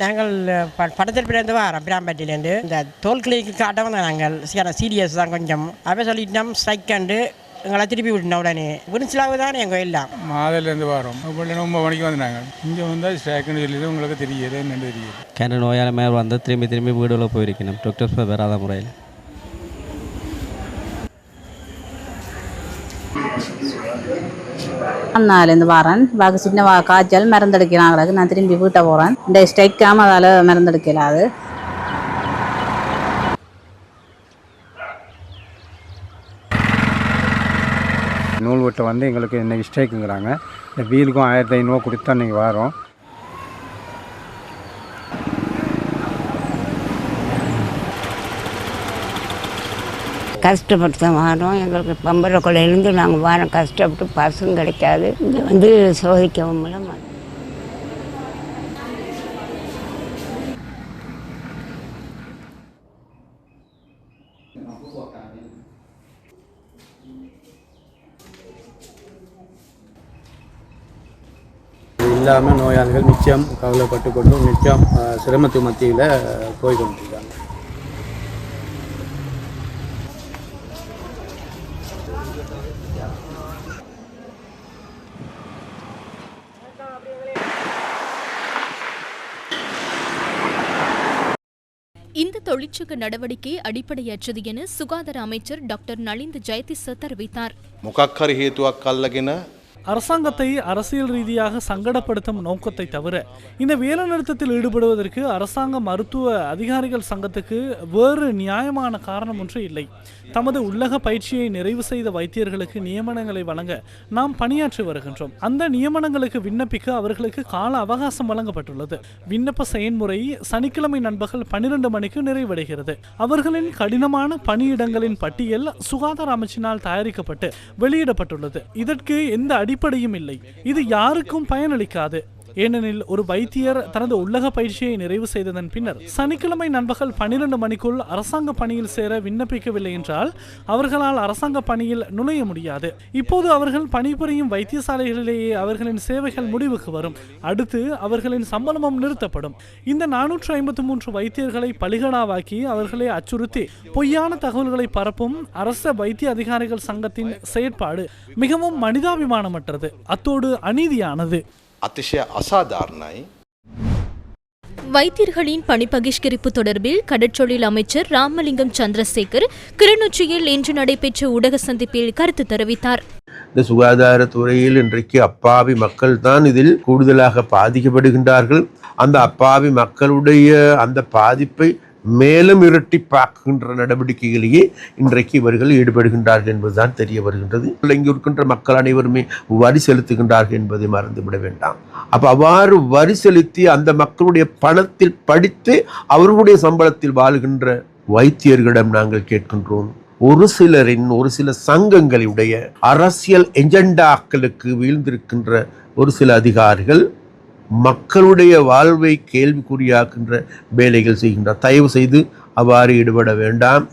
நாங்கள் படத்திற்பிலேருந்து வரோம் பிராம்பட்டிலேருந்து. இந்த தோல் கிளினிக்கு காட்ட வந்தோம். நாங்கள் சீரியஸ் தான் கொஞ்சம். அவன் சொல்லிட்டோம் ஸ்ட்ரைக் கண்டு எங்களை திருப்பி விட்டோம். உடனே விரிச்சிலாவு தான் எங்கள் எல்லாம் மாதலேருந்து வரோம். 9 மணிக்கு வந்தாங்க. இங்கே வந்தால் ஸ்ட்ரைக்குன்னு சொல்லி உங்களுக்கு தெரியல என்னென்னு தெரியல. கேன நோயாளி மேலே வந்து திரும்பி வீடுகளில் போயிருக்கணும் டாக்டர் வராத முறையில். அண்ணாலேருந்து வரேன். பாக்கு சின்ன காய்ச்சல் மருந்தெடுக்கிறாங்களுக்கு நான் திரும்பி வீட்டை போகிறேன். இந்த ஸ்ட்ரைக்காமல் அதால் மருந்தெடுக்கலாது. நூல் வெட்டை வந்து எங்களுக்கு இன்றைக்கி ஸ்ட்ரைக்குங்கிறாங்க. இந்த வீலுக்கும் 1500 கொடுத்தா இன்றைக்கி வரோம். கஷ்டப்பட்டு தான் வரோம். எங்களுக்கு பம்பர கொள்ளையிலேருந்து நாங்கள் வரோம். கஷ்டப்பட்டு பஸ்ஸும் கிடைக்காது. இங்கே வந்து சோதிக்கவும் இல்லை. இல்லாமல் நோயாளிகள் நிச்சயம் கவலைப்பட்டு கொண்டும் நிச்சயம் சிரமத்து மத்தியில் போய் கொண்டிருக்காங்க. இந்த தொழிற்சங்க நடவடிக்கை அடிப்படையற்றது என சுகாதார அமைச்சர் டாக்டர் நலிந்த ஜெயதிச தெரிவித்தார். அரசாங்கத்தை அரசியல் ரீதியாக சங்கடப்படுத்தும் நோக்கத்தை தவிர இந்த வேலைநிறுத்தத்தில் ஈடுபடுவதற்கு அரசாங்க மருத்துவ அதிகாரிகள் சங்கத்துக்கு வேறு நியாயமான காரணம் ஒன்று இல்லை. தமது உள்ளக பயிற்சியை நிறைவு செய்த வைத்தியர்களுக்கு நியமனங்களை வழங்க நாம் பணியாற்றி வருகின்றோம். அந்த நியமனங்களுக்கு விண்ணப்பிக்க அவர்களுக்கு கால அவகாசம் வழங்கப்பட்டுள்ளது. விண்ணப்ப செயல்முறை சனிக்கிழமை நண்பகல் 12 மணிக்கு நிறைவடைகிறது. அவர்களின் கடினமான பணியிடங்களின் பட்டியல் சுகாதார அமைச்சினால் தயாரிக்கப்பட்டு வெளியிடப்பட்டுள்ளது. இதற்கு எந்த அடிப்படையும் இல்லை. இது யாருக்கும் பயனளிக்காது. ஏனெனில் ஒரு வைத்தியர் தனது உள்ளக பயிற்சியை நிறைவு செய்ததன் பின்னர் சனிக்கிழமை நண்பகல் 12 மணிக்குள் அரசாங்க பணியில் சேர விண்ணப்பிக்கவில்லை என்றால் அவர்களால் அரசாங்க பணியில் நுழைய முடியாது. இப்போது அவர்கள் பணிபுரியும் வைத்தியசாலைகளிலேயே அவர்களின் சேவைகள் முடிவுக்கு வரும். அடுத்து அவர்களின் சம்பளமும் நிறுத்தப்படும். இந்த 453 வைத்தியர்களை பலிகடாவாக்கி அவர்களை அச்சுறுத்தி பொய்யான தகவல்களை பரப்பும் அரச வைத்திய அதிகாரிகள் சங்கத்தின் செயற்பாடு மிகவும் மனிதாபிமானமற்றது, அத்தோடு அநீதியானது. வைத்தியர்களின் பணி பகிஷ்கரிப்பு தொடர்பில் கடற்றொழில் அமைச்சர் ராமலிங்கம் சந்திரசேகர் கிளிநொச்சியில் இன்று நடைபெற்ற ஊடக சந்திப்பில் கருத்து தெரிவித்தார். இந்த சுகாதாரத்துறையில் இன்றைக்கு அப்பாவி மக்கள் தான் இதில் கூடுதலாக பாதிக்கப்படுகின்றார்கள். அந்த அப்பாவி மக்களுடைய அந்த பாதிப்பை மேலும் இரட்டிப்பாக்குகின்ற நடவடிக்கைகளையே இன்றைக்கு இவர்கள் ஈடுபடுகின்றார்கள் என்பதுதான் தெரிய வருகின்றது. இங்கு இருக்கின்ற மக்கள் அனைவருமே வரி செலுத்துகின்றார்கள் என்பதை மறந்துவிட வேண்டாம். அப்போ அவ்வாறு வரி செலுத்தி அந்த மக்களுடைய பணத்தில் படித்து அவர்களுடைய சம்பளத்தில் வாழ்கின்ற வைத்தியர்களிடம் நாங்கள் கேட்கின்றோம். ஒரு சில சங்கங்களுடைய அரசியல் எஜெண்டாக்களுக்கு வீழ்ந்திருக்கின்ற ஒரு சில அதிகாரிகள் மக்களுடைய வாழ்வை கேள்விக்குறியாக்கின்ற வேலைகள் செய்கின்றார். தயவு செய்து அவ்வாறு ஈடுபட வேண்டாம்.